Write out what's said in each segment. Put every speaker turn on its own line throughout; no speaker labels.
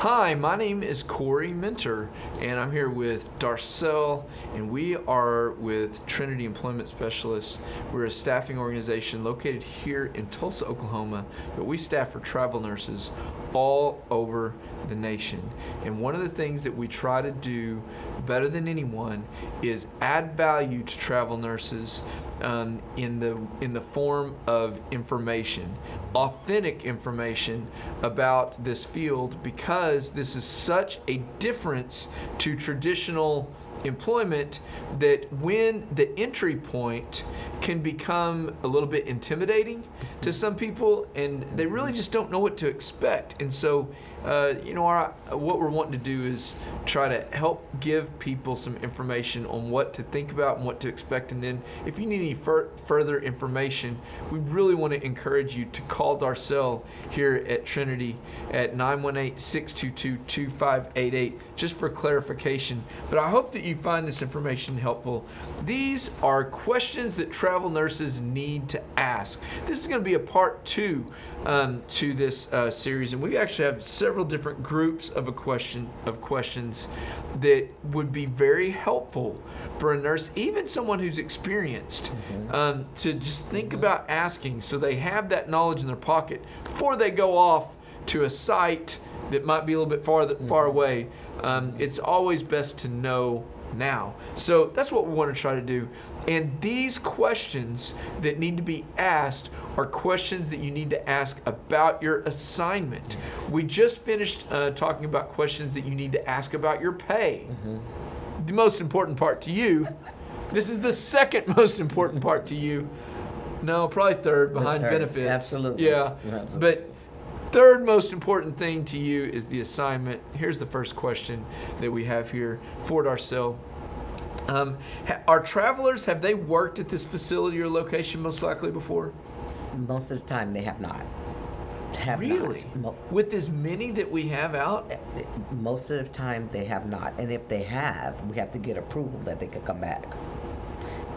Hi, my name is Corey Minter, and I'm here with Darcel, and we are with Trinity Employment Specialists. We're a staffing organization located here in Tulsa, Oklahoma, but we staff for travel nurses all over the nation. And one of the things that we try to do better than anyone is add value to travel nurses in the form of information, authentic information about this field, because this is such a difference to traditional employment that when the entry point can become a little bit intimidating to some people, and they really just don't know what to expect. And so what we're wanting to do is try to help give people some information on what to think about and what to expect. And then if you need any further information, we really want to encourage you to call Darcel here at Trinity at 918-622-2588 just for clarification. But I hope that you find this information helpful. These are questions that travel nurses need to ask. This is going to be a part 2 to this series, and we actually have several different groups of questions that would be very helpful for a nurse, even someone who's experienced, to just think about asking, so they have that knowledge in their pocket before they go off to a site that might be a little bit far away. It's always best to know now. So that's what we want to try to do. And these questions that need to be asked are questions that you need to ask about your assignment. Yes. We just finished talking about questions that you need to ask about your pay. The most important part to you. This is the second most important part to you. No, probably third behind benefits.
Absolutely.
Yeah. Absolutely. But third most important thing to you is the assignment. Here's the first question that we have here for Darcel. Our travelers, have they worked at this facility or location most likely before?
Most of the time they have not.
Really? With as many that we have out?
Most of the time they have not. And if they have, we have to get approval that they could come back.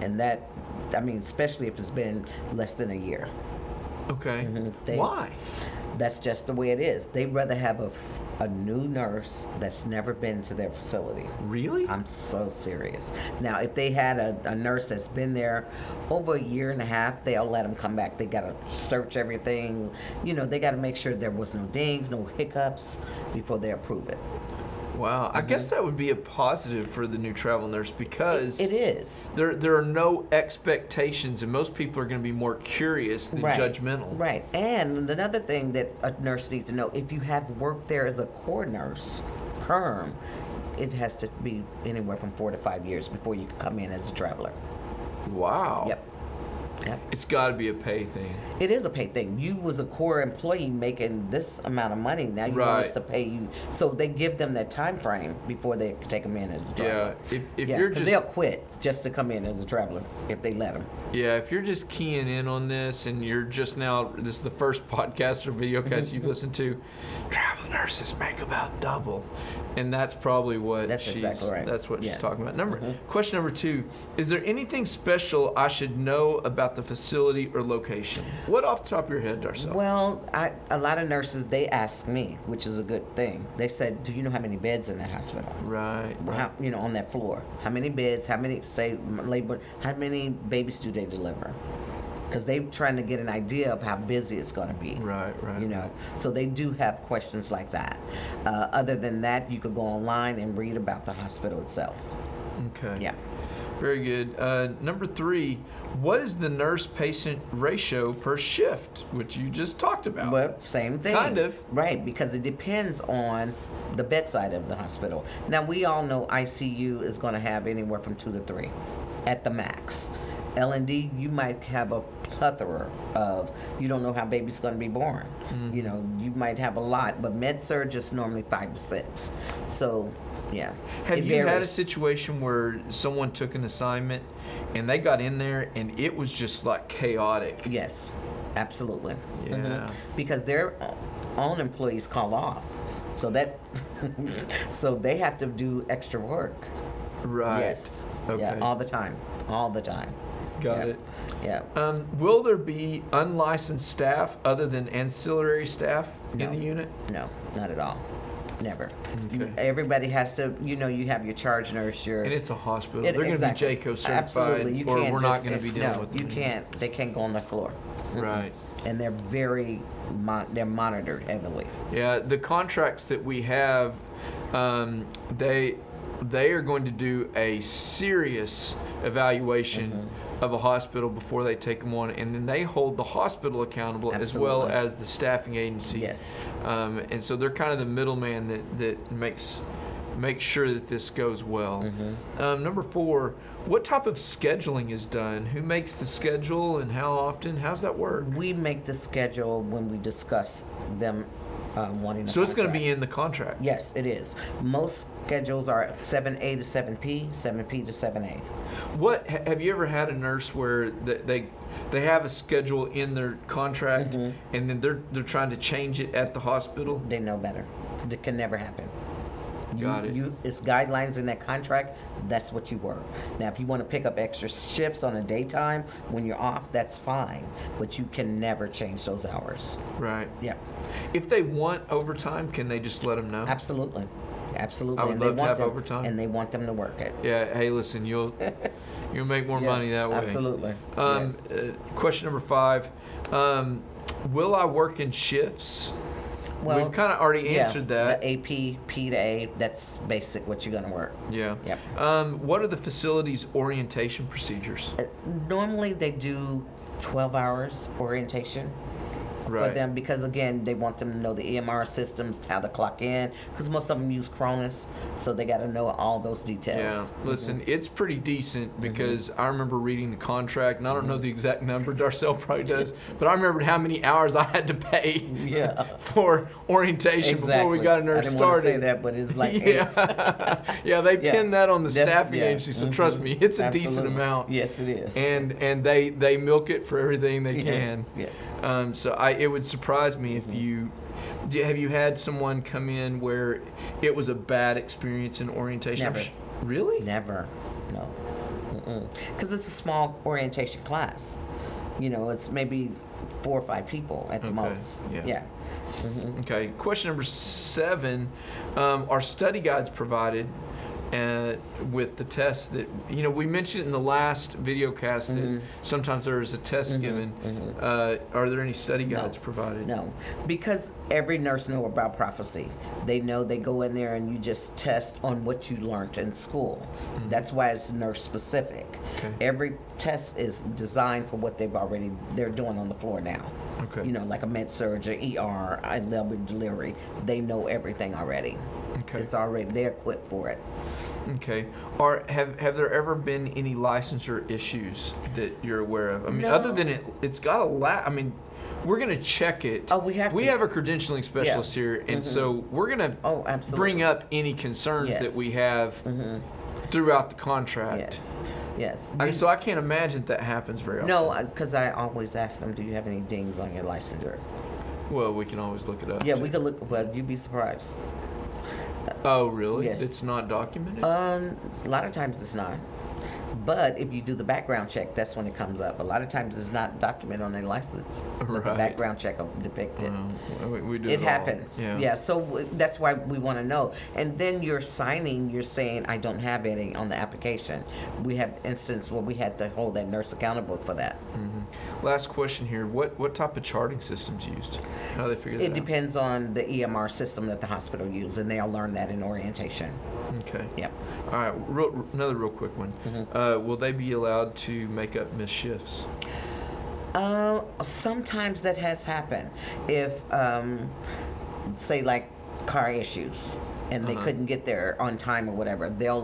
And that, especially if it's been less than a year.
Okay. Why?
That's just the way it is. They'd rather have a new nurse that's never been to their facility.
Really?
I'm so serious. Now, if they had a nurse that's been there over a year and a half, they'll let them come back. They got to search everything. They got to make sure there was no dings, no hiccups before they approve it.
Wow, I guess that would be a positive for the new travel nurse, because
it is.
There are no expectations, and most people are going to be more curious than judgmental.
Right. And another thing that a nurse needs to know, if you have worked there as a core nurse, perm, it has to be anywhere from 4 to 5 years before you can come in as a traveler.
Wow.
Yep.
It's got to be a pay thing.
It is a pay thing. You was a core employee making this amount of money. Now you want us to pay you. So they give them that time frame before they take them in as a traveler.
Yeah, if you're just,
they'll quit just to come in as a traveler if they let them.
Yeah, if you're just keying in on this and you're just now, this is the first podcast or videocast you've listened to, travel nurses make about double. And that's probably what
exactly right.
That's what she's talking about. Question number 2, is there anything special I should know about the facility or location? What off the top of your head, Darcel?
Well, a lot of nurses, they ask me, which is a good thing. They said, do you know how many beds in that hospital?
Right.
How, on that floor. How many beds, how many babies do they deliver? Because they're trying to get an idea of how busy it's going to be.
Right.
So they do have questions like that. Other than that, you could go online and read about the hospital itself.
Okay.
Yeah.
Very good. Number 3, what is the nurse-patient ratio per shift, which you just talked about?
Well, same thing.
Kind of.
Right, because it depends on the bedside of the hospital. Now, we all know ICU is going to have anywhere from 2 to 3 at the max. L&D, you might have a plethora of, you don't know how baby's going to be born. You might have a lot, but med-surg is normally 5 to 6. So, yeah.
Have you had a situation where someone took an assignment and they got in there and it was just like chaotic?
Yes, absolutely.
Yeah.
Because their own employees call off. So that, so they have to do extra work.
Right.
Yes.
Okay.
Yeah, all the time.
Got it.
Yeah.
Will there be unlicensed staff other than ancillary staff in the unit?
No, not at all. Never.
Okay.
Everybody has to, you have your charge nurse, your...
And it's a hospital. They're going to be JCO certified,
Absolutely. You
or
can't
we're
just,
not going to be dealing
no,
with
you
them.
can't. They can't go on the floor.
Right.
And they're very, they're monitored heavily.
Yeah, the contracts that we have, they are going to do a serious evaluation of a hospital before they take them on, and then they hold the hospital accountable as well
Absolutely.
as the staffing agency.
Yes.
And so they're kind of the middleman that makes sure that this goes well. Number 4, what type of scheduling is done? Who makes the schedule and how often? How's that work?
We make the schedule when we discuss them wanting a
So it's going to
contract.
be in the contract.
Yes, it is. Most schedules are 7A to 7P, 7P to 7A.
What have you ever had a nurse where they have a schedule in their contract and then they're trying to change it at the hospital?
They know better. It can never happen.
Got it.
It's guidelines in that contract. That's what you work. Now, if you want to pick up extra shifts on a daytime when you're off, that's fine. But you can never change those hours.
Right.
Yeah,
If they want overtime, can they just let them know?
absolutely, absolutely.
I would
and
love
they
to
want
have
them,
overtime.
and they want them to work it.
Yeah. Hey, listen, you'll make more
Yeah,
money that way.
Absolutely. Yes.
Question number 5. Will I work in shifts?
Well,
We've kind of already answered that.
The AP, P to A, that's basic what you're going to work.
Yeah.
Yep.
What are the facility's orientation procedures?
Normally they do 12 hours orientation for
Right.
them because, again, they want them to know the EMR systems, how to clock in, because most of them use Cronus, so they got to know all those
Yeah,
details.
listen, it's pretty decent because I remember reading the contract, and I don't know the exact number, Darcel probably does, but I remembered how many hours I had to pay
Yeah.
for orientation before we got a nurse
I didn't want to say
started.
that, but it's like 8.
Yeah, yeah, they
Yeah.
pinned that on the
Def-
staffing
yeah.
agency, so trust me, it's a decent
Absolutely.
amount.
Yes, it is.
And they milk it for everything they can.
Yes.
So it would surprise me if have you had someone come in where it was a bad experience in orientation?
Never.
Really?
Never. No. Because it's a small orientation class. It's maybe 4 or 5 people at the
Okay,
most.
yeah. Okay. Question number 7: are study guides provided with the tests that we mentioned in the last video cast that sometimes there is a test given? Are there any study guides provided?
No, because every nurse know about prophecy. They know they go in there and you just test on what you learned in school. That's why it's nurse specific.
Okay.
Every test is designed for what they're doing on the floor now.
Okay.
Like a med surg, or ER, labor delivery. They know everything already.
Okay.
It's already, they're equipped for it.
Okay. Have there ever been any licensure issues that you're aware of? I mean,
No.
other than it's got I mean, we're going to check it.
Oh, we have
We
to.
have a credentialing specialist here, and so we're going to
Oh, absolutely.
bring up any concerns
Yes.
that we have throughout the contract.
Yes.
So I can't imagine that happens very often.
No, because I always ask them, do you have any dings on your licensure?
Well, we can always look it up.
Yeah, we could look, well, you'd be surprised.
Oh, really?
Yes.
It's not documented?
A lot of times it's not. But if you do the background check, that's when it comes up. A lot of times it's not documented on their license. But the
Right.
background check will depict it.
We do
It
all.
happens.
Yeah.
So that's why we want to know. And then you're saying, I don't have any on the application. We have instances where we had to hold that nurse accountable for that.
Last question here. What type of charting system's used? How do they figure that
It
out?
depends on the EMR system that the hospital uses, and they'll learn that in orientation.
Okay.
Yep.
All right. Another real quick one. Will they be allowed to make up missed shifts?
Sometimes that has happened. If, say, like car issues, and they couldn't get there on time or whatever, they'll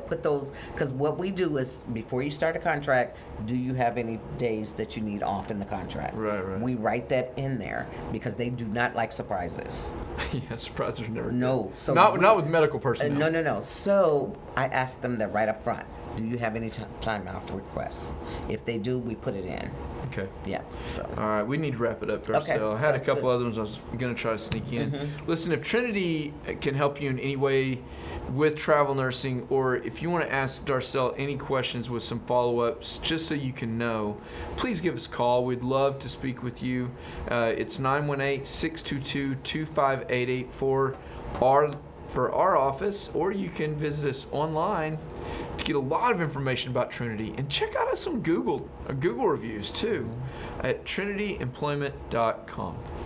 put those, because what we do is, before you start a contract, do you have any days that you need off in the contract?
Right.
We write that in there, because they do not like surprises.
Yeah, surprisers never.
No.
Good.
So
Not with medical personnel.
No. So I ask them that right up front. Do you have any time off requests? If they do, we put it in.
Okay.
Yeah. So.
All right, we need to wrap it up, Darcel.
Okay,
I had a
sounds
couple
good.
other ones I was going to try to sneak in. Listen, if Trinity can help you in any way with travel nursing, or if you want to ask Darcel any questions with some follow-ups, just so you can know, please give us a call. We'd love to speak with you. It's 918-622-25884. for our office, or you can visit us online to get a lot of information about Trinity, and check out some Google reviews too at trinityemployment.com.